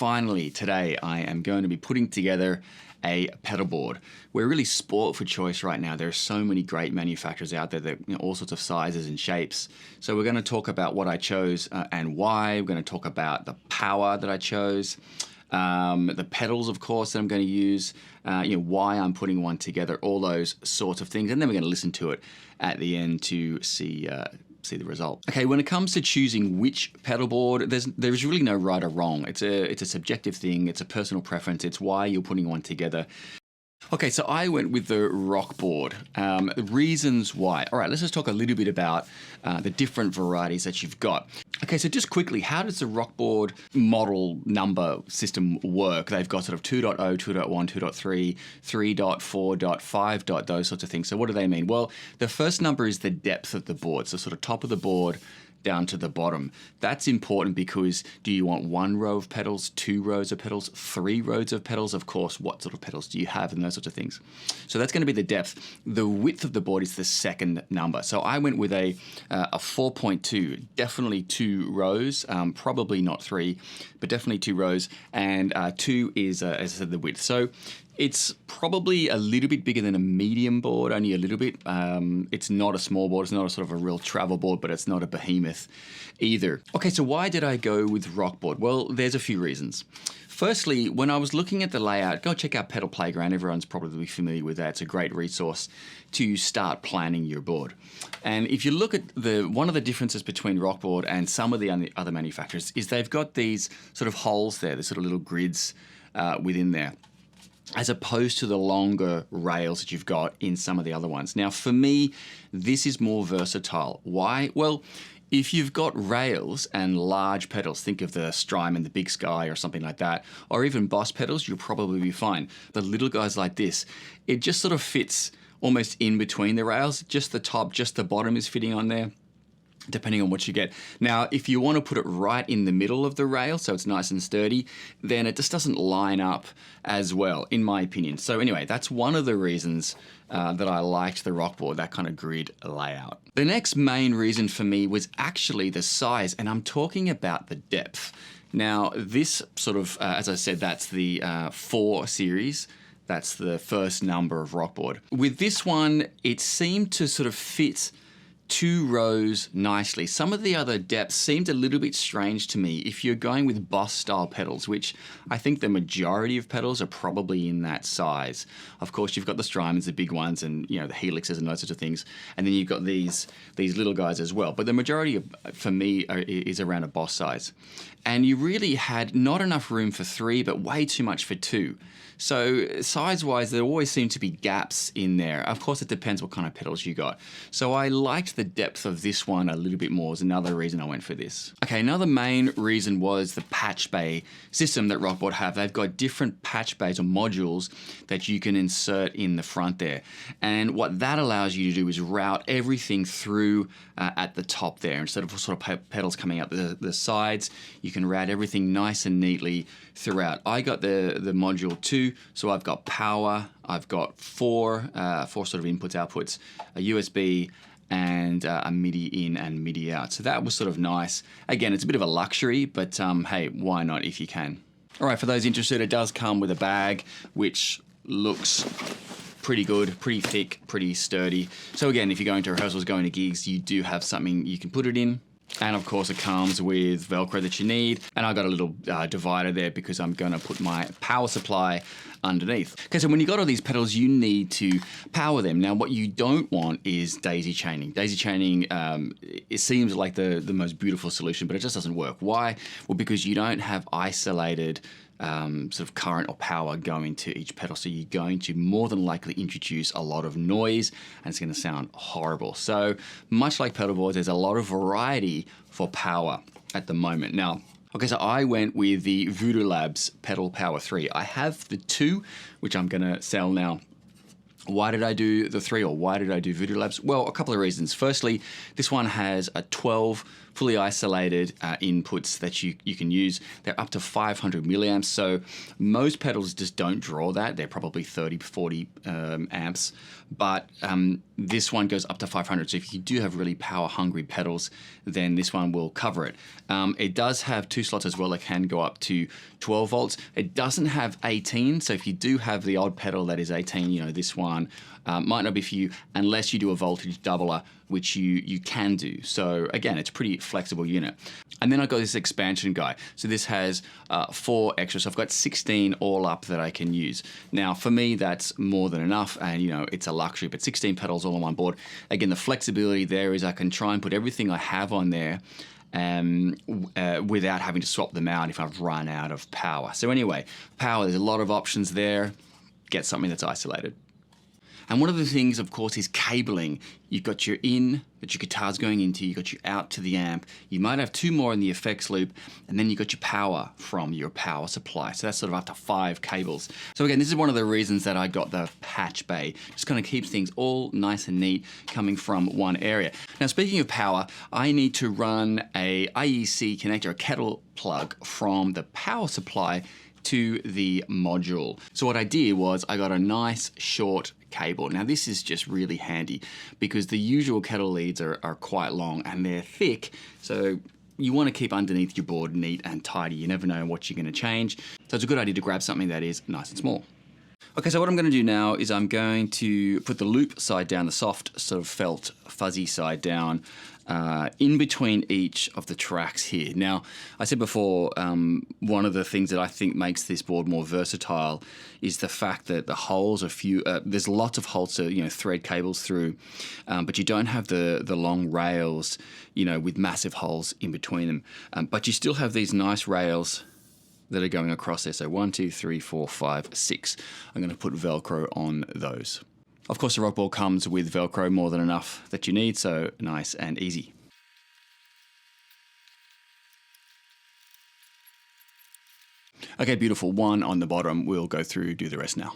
finally today I am going to be putting together a pedal board. We're really sport for choice right now. There are so many great manufacturers out there that all sorts of sizes and shapes. So we're going to talk about what I chose and why. We're going to talk about the power that I chose, the pedals, of course, that I'm going to use, why I'm putting one together, all those sorts of things, and then we're going to listen to it at the end to see the result. Okay, when it comes to choosing which pedal board, there's really no right or wrong. It's a subjective thing. It's a personal preference. It's why you're putting one together. Okay, so I went with the Rockboard. The reasons why. All right, let's just talk a little bit about the different varieties that you've got. Okay, so just quickly, how does the Rockboard model number system work? They've got sort of 2.0, 2.1, 2.3, 3.4.5, those sorts of things. So what do they mean? Well, the first number is the depth of the board. So sort of top of the board down to the bottom. That's important because do you want one row of pedals, 2 rows of pedals, 3 rows of pedals? Of course, what sort of pedals do you have and those sorts of things. So that's going to be the depth. The width of the board is the second number. So I went with a 4.2, definitely 2 rows, probably not 3, but definitely 2 rows, and 2 is, as I said, the width. So it's probably a little bit bigger than a medium board, only a little bit. It's not a small board. It's not a sort of a real travel board, but it's not a behemoth either. Okay, so why did I go with Rockboard? Well, there's a few reasons. Firstly, when I was looking at the layout, go check out Pedal Playground. Everyone's probably familiar with that. It's a great resource to start planning your board. And if you look at one of the differences between Rockboard and some of the other manufacturers is they've got these sort of holes there, the sort of little grids within there, as opposed to the longer rails that you've got in some of the other ones. Now, for me, this is more versatile. Why? Well, if you've got rails and large pedals, think of the Strymon, the Big Sky or something like that, or even Boss pedals, you'll probably be fine. The little guys like this, it just sort of fits almost in between the rails. Just the top, just the bottom is fitting on there, depending on what you get. Now, if you want to put it right in the middle of the rail so it's nice and sturdy, then it just doesn't line up as well, in my opinion. So anyway, that's one of the reasons that I liked the Rockboard, that kind of grid layout. The next main reason for me was actually the size, and I'm talking about the depth. Now, this sort of, as I said, that's the 4 series. That's the first number of Rockboard. With this one, it seemed to sort of fit 2 rows nicely. Some of the other depths seemed a little bit strange to me if you're going with Boss style pedals, which I think the majority of pedals are probably in that size. Of course, you've got the Strymons, the big ones, and the Helixes and those sorts of things, and then you've got these little guys as well. But the majority for me is around a Boss size. And you really had not enough room for 3, but way too much for 2. So size-wise, there always seem to be gaps in there. Of course, it depends what kind of pedals you got. So I liked the depth of this one a little bit more, is another reason I went for this. Okay, another main reason was the patch bay system that Rockboard have. They've got different patch bays or modules that you can insert in the front there. And what that allows you to do is route everything through at the top there. Instead of sort of pedals coming out the sides, you can route everything nice and neatly throughout. I got the module 2, so I've got power, I've got 4 sort of inputs, outputs, a USB, and a MIDI in and MIDI out. So that was sort of nice. Again, it's a bit of a luxury, but hey, why not if you can? All right, for those interested, it does come with a bag, which looks pretty good, pretty thick, pretty sturdy. So again, if you're going to rehearsals, going to gigs, you do have something you can put it in. And of course it comes with velcro that you need. And I got a little divider there because I'm gonna put my power supply underneath. Okay, so when you got all these pedals, you need to power them. Now, what you don't want is daisy chaining. Daisy chaining, it seems like the most beautiful solution, but it just doesn't work. Why? Well, because you don't have isolated sort of current or power going to each pedal. So you're going to more than likely introduce a lot of noise and it's going to sound horrible. So much like pedal boards, there's a lot of variety for power at the moment. Now, okay, so I went with the Voodoo Labs Pedal Power 3. I have the 2, which I'm going to sell now. Why did I do the 3, or why did I do Voodoo Labs? Well, a couple of reasons. Firstly, this one has a 12 fully isolated inputs that you can use. They're up to 500 milliamps, so most pedals just don't draw that. They're probably 30, 40 amps, but this one goes up to 500. So if you do have really power-hungry pedals, then this one will cover it. It does have 2 slots as well that can go up to 12 volts. It doesn't have 18, so if you do have the odd pedal that is 18, you know, this one might not be for you unless you do a voltage doubler, which you can do. So again, it's a pretty flexible unit. And then I got this expansion guy. So this has 4 extras. So I've got 16 all up that I can use. Now for me, that's more than enough, and you know, it's a luxury, but 16 pedals all on one board. Again, the flexibility there is I can try and put everything I have on there without having to swap them out if I've run out of power. So anyway, power, there's a lot of options there. Get something that's isolated. And one of the things, of course, is cabling. You've got your in that your guitar's going into, you've got your out to the amp. You might have 2 more in the effects loop, and then you've got your power from your power supply. So that's sort of up to 5 cables. So again, this is one of the reasons that I got the patch bay. Just kind of keeps things all nice and neat coming from one area. Now, speaking of power, I need to run a IEC connector, a kettle plug from the power supply to the module. So what I did was I got a nice short cable. Now this is just really handy because the usual kettle leads are quite long and they're thick, so you want to keep underneath your board neat and tidy. You never know what you're going to change, so it's a good idea to grab something that is nice and small. Okay, so what I'm going to do now is I'm going to put the loop side down, the soft sort of felt fuzzy side down, in between each of the tracks here. Now, I said before, one of the things that I think makes this board more versatile is the fact that the holes are few. There's lots of holes to, you know, thread cables through, but you don't have the long rails, you know, with massive holes in between them. But you still have these nice rails that are going across there. So 1, 2, 3, 4, 5, 6. I'm going to put velcro on those. Of course, the Rockboard comes with velcro, more than enough that you need, so nice and easy. Okay, beautiful. 1 on the bottom. We'll go through, do the rest now.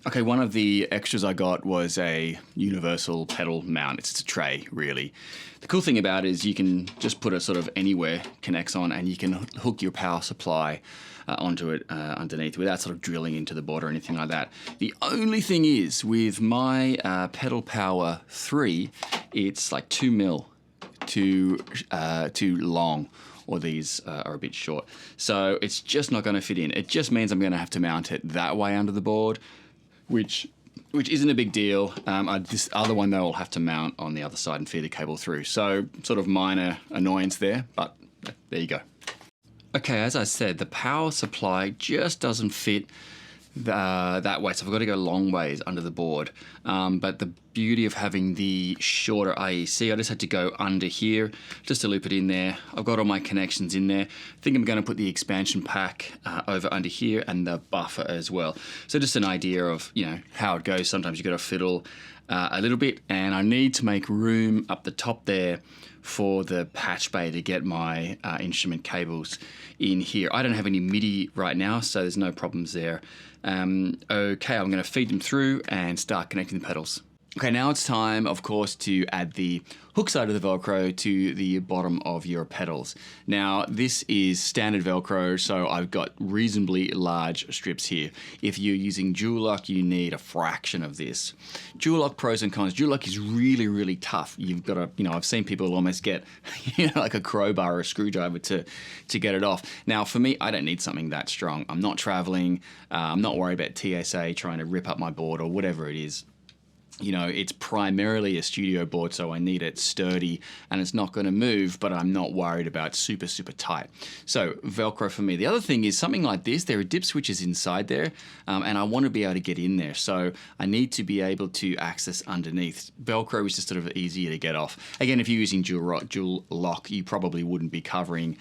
Okay, one of the extras I got was a universal pedal mount. It's a tray, really. The cool thing about it is you can just put it sort of anywhere, connects on, and you can hook your power supply onto it underneath without sort of drilling into the board or anything like that. The only thing is, with my Pedal Power 3, it's like 2 mil too long, or these are a bit short. So it's just not going to fit in. It just means I'm going to have to mount it that way under the board, which isn't a big deal. This other one, though, I'll have to mount on the other side and feed a cable through. So sort of minor annoyance there, but there you go. Okay, as I said, the power supply just doesn't fit that way, so I've got to go long ways under the board. But the beauty of having the shorter IEC, I just had to go under here just to loop it in there. I've got all my connections in there. I think I'm going to put the expansion pack over under here and the buffer as well. So just an idea of, you know, how it goes. Sometimes you've got to fiddle a little bit, and I need to make room up the top there for the patch bay to get my instrument cables in here. I don't have any MIDI right now, so there's no problems there. Okay, I'm going to feed them through and start connecting the pedals. Okay, now it's time, of course, to add the hook side of the Velcro to the bottom of your pedals. Now, this is standard Velcro, so I've got reasonably large strips here. If you're using dual lock, you need a fraction of this. Dual lock pros and cons. Dual lock is really, really tough. You've got to, you know, I've seen people almost get, you know, like a crowbar or a screwdriver to get it off. Now, for me, I don't need something that strong. I'm not traveling. I'm not worried about TSA trying to rip up my board or whatever it is. You know, it's primarily a studio board, so I need it sturdy and it's not going to move, but I'm not worried about super, super tight. So Velcro for me. The other thing is something like this. There are dip switches inside there, and I want to be able to get in there. So I need to be able to access underneath. Velcro is just sort of easier to get off. Again, if you're using dual lock, you probably wouldn't be covering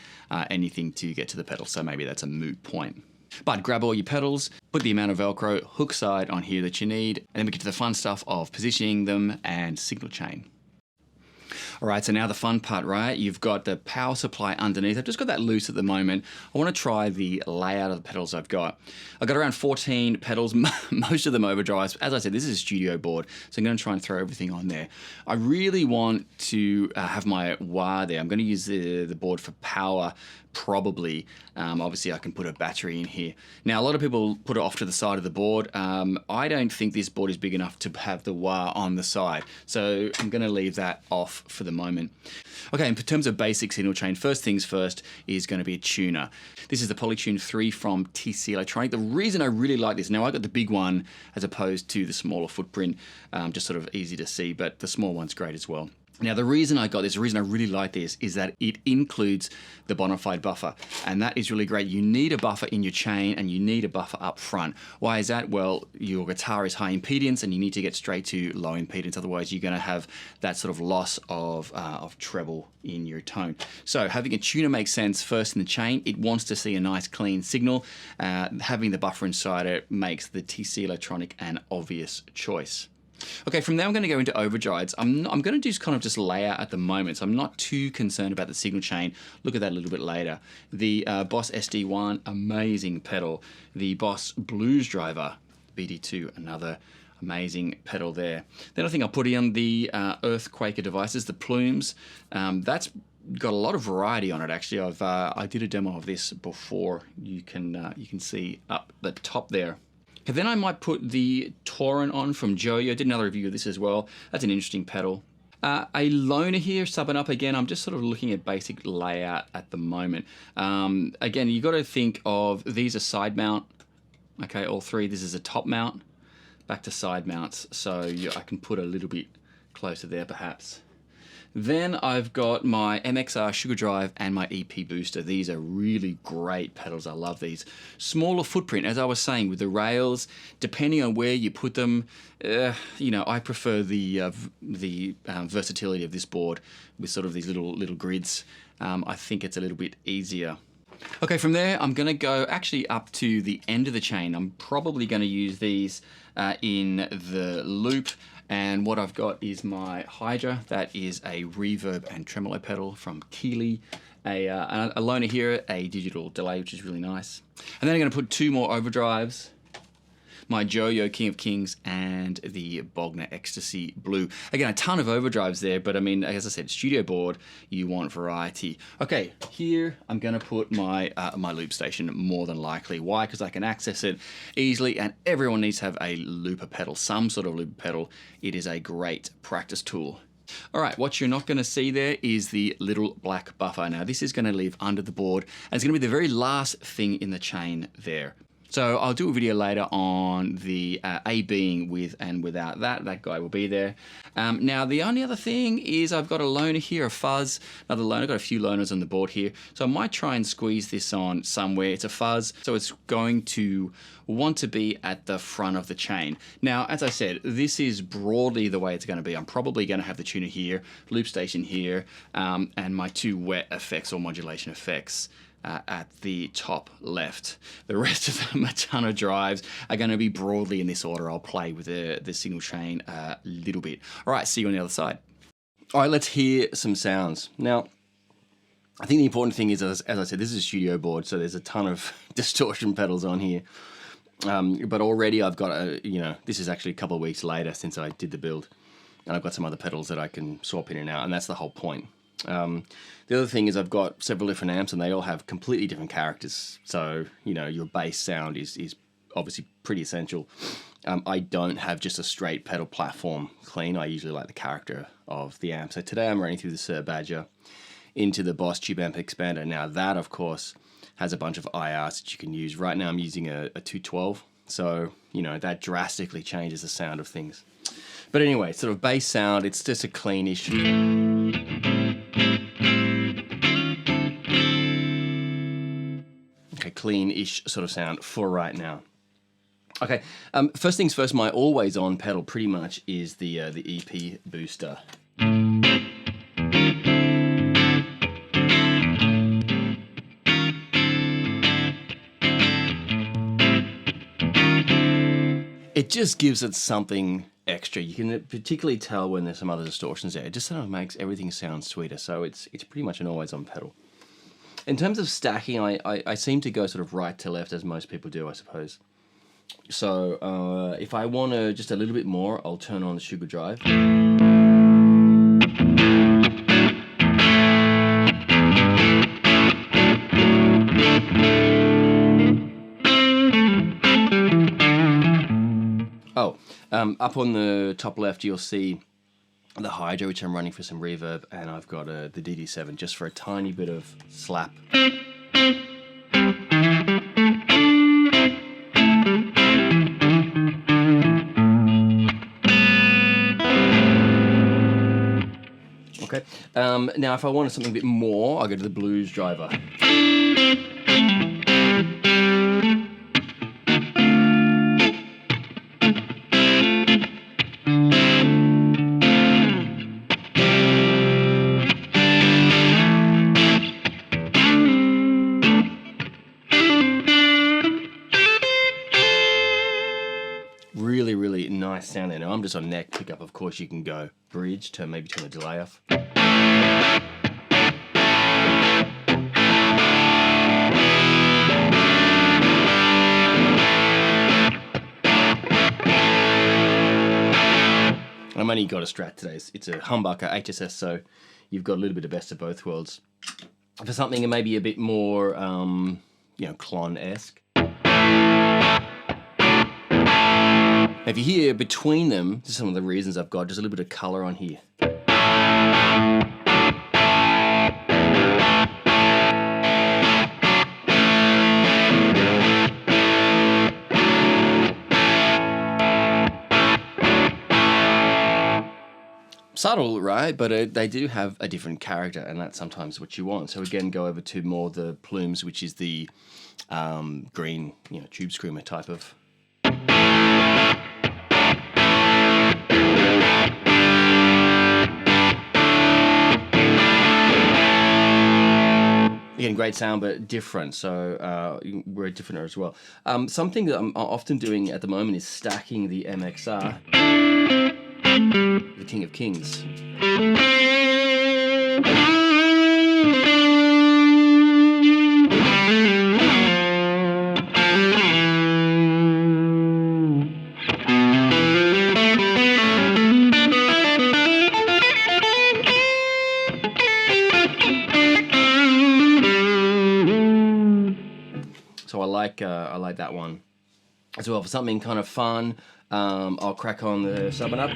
anything to get to the pedal, so maybe that's a moot point. But grab all your pedals, put the amount of Velcro hook side on here that you need, and then we get to the fun stuff of positioning them and signal chain. All right, so now the fun part, right? You've got the power supply underneath. I've just got that loose at the moment. I want to try the layout of the pedals I've got. I've got around 14 pedals, most of them overdrives. As I said, this is a studio board, so I'm going to try and throw everything on there. I really want to have my wah there. I'm going to use the board for power, probably. Obviously, I can put a battery in here. Now, a lot of people put it off to the side of the board. I don't think this board is big enough to have the wah on the side, so I'm going to leave that off for the moment. Okay, in terms of basic signal chain, first things first is going to be a tuner. This is the Polytune 3 from TC Electronic. The reason I really like this, now I got the big one as opposed to the smaller footprint, just sort of easy to see, but the small one's great as well. Now, the reason I got this, the reason I really like this is that it includes the bona fide buffer, and that is really great. You need a buffer in your chain and you need a buffer up front. Why is that? Well, your guitar is high impedance and you need to get straight to low impedance. Otherwise, you're going to have that sort of loss of treble in your tone. So having a tuner makes sense first in the chain. It wants to see a nice clean signal. Having the buffer inside it makes the TC Electronic an obvious choice. Okay, from there I'm going to go into overdrives. I'm going to do kind of just layout at the moment, so I'm not too concerned about the signal chain. Look at that a little bit later. The Boss SD1, amazing pedal. The Boss Blues Driver, BD2, another amazing pedal there. Then I think I'll put in the Earthquaker devices, the Plumes. That's got a lot of variety on it, actually. I did a demo of this before. You can see up the top there. And then I might put the Tauren on from Joyo. I did another review of this as well. That's an interesting pedal. A loner here, subbing up again. I'm just sort of looking at basic layout at the moment. Again, you got to think of these are side mount. Okay, all three. This is a top mount. Back to side mounts. So I can put a little bit closer there perhaps. Then I've got my MXR Sugar Drive and my EP Booster. These are really great pedals. I love these. Smaller footprint, as I was saying, with the rails, depending on where you put them, I prefer the versatility of this board with sort of these little grids. I think it's a little bit easier. Okay, from there, I'm going to go actually up to the end of the chain. I'm probably going to use these in the loop. And what I've got is my Hydra. That is a reverb and tremolo pedal from Keeley. A loner here, a digital delay, which is really nice. And then I'm going to put two more overdrives. My Joyo King of Kings and the Bogner Ecstasy Blue. Again, a ton of overdrives there, but I mean, as I said, studio board, you want variety. Okay, here I'm gonna put my my loop station more than likely. Why? Because I can access it easily, and everyone needs to have a looper pedal, some sort of looper pedal. It is a great practice tool. All right, what you're not going to see there is the little black buffer. Now, this is going to live under the board, and it's going to be the very last thing in the chain there. So I'll do a video later on the A being with and without that. That guy will be there. Now, the only other thing is I've got a loner here, a fuzz, another loner. I've got a few loners on the board here. So I might try and squeeze this on somewhere. It's a fuzz, so it's going to want to be at the front of the chain. Now, as I said, this is broadly the way it's going to be. I'm probably going to have the tuner here, loop station here, and my two wet effects or modulation effects at the top left. The rest of them, a ton of drives, are going to be broadly in this order. I'll play with the signal chain a little bit. All right, see you on the other side. All right, let's hear some sounds. Now, I think the important thing is, as I said, this is a studio board, so there's a ton of distortion pedals on here. But already I've got this is actually a couple of weeks later since I did the build, and I've got some other pedals that I can swap in and out, and that's the whole point. The other thing is I've got several different amps and they all have completely different characters. So, your bass sound is obviously pretty essential. I don't have just a straight pedal platform clean. I usually like the character of the amp. So today I'm running through the Sir Badger into the Boss Tube Amp Expander. Now that, of course, has a bunch of IRs that you can use. Right now I'm using a 212. So, that drastically changes the sound of things. But anyway, sort of bass sound, it's just a cleanish. Okay, clean-ish sort of sound for right now. Okay, first things first, my always-on pedal pretty much is the EP Booster. It just gives it something extra. You can particularly tell when there's some other distortions there. It just sort of makes everything sound sweeter. So it's pretty much an always-on pedal. In terms of stacking, I seem to go sort of right to left, as most people do, I suppose. So if I want to just a little bit more, I'll turn on the sugar drive. Up on the top left, you'll see the Hydro, which I'm running for some reverb, and I've got the DD7 just for a tiny bit of slap. Okay. Now, if I wanted something a bit more, I'll go to the blues driver. Really, really nice sound there. Now I'm just on neck pickup. Of course, you can go bridge to maybe turn the delay off. I've only got a Strat today. It's a humbucker HSS, so you've got a little bit of best of both worlds. For something maybe a bit more, Klon-esque. If you hear between them, this is some of the reasons I've got just a little bit of color on here. Subtle, right? But they do have a different character, and that's sometimes what you want. So again, go over to more the plumes, which is the green, tube screamer type of. Again, great sound, but different, so we're different as well. Something that I'm often doing at the moment is stacking the MXR, the King of Kings. So I like that one as well. For something kind of fun, I'll crack on the sub and up.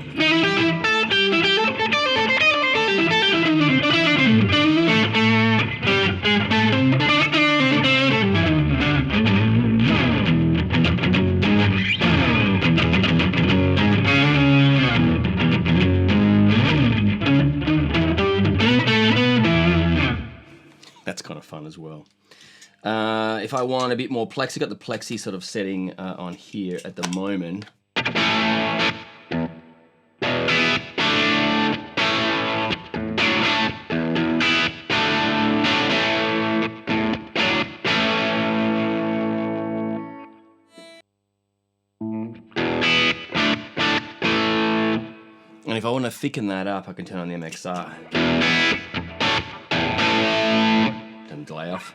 That's kind of fun as well. If I want a bit more Plexi, I've got the Plexi sort of setting on here at the moment. And if I want to thicken that up, I can turn on the MXR. Turn the delay off.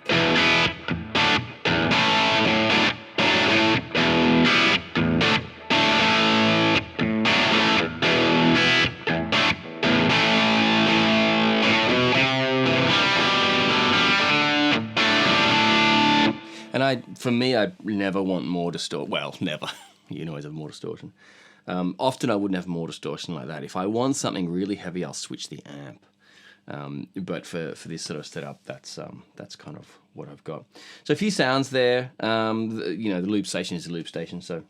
And for me, I never want more distortion. Well, never. You can always have more distortion. Often I wouldn't have more distortion like that. If I want something really heavy, I'll switch the amp. But for this sort of setup, that's kind of what I've got. So a few sounds there. The loop station is a loop station, so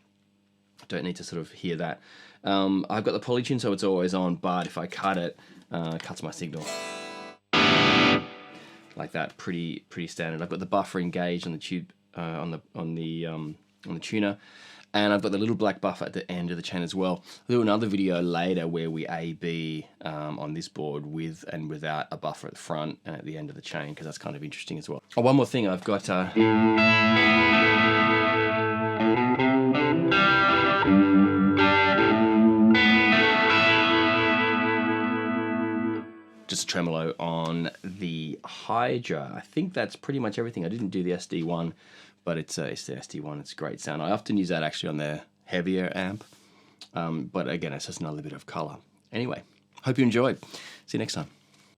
I don't need to sort of hear that. I've got the polytune, so it's always on. But if I cut it, it cuts my signal. Like that, pretty standard. I've got the buffer engaged on the tube, on the tuner. And I've got the little black buffer at the end of the chain as well. I'll do another video later where we A/B on this board with and without a buffer at the front and at the end of the chain, because that's kind of interesting as well. Oh, one more thing, I've got... tremolo on the Hydra. I think that's pretty much everything. I didn't do the SD one, but it's the SD one. It's a great sound. I often use that actually on their heavier amp. But again, it's just another bit of color. Anyway, hope you enjoyed. See you next time.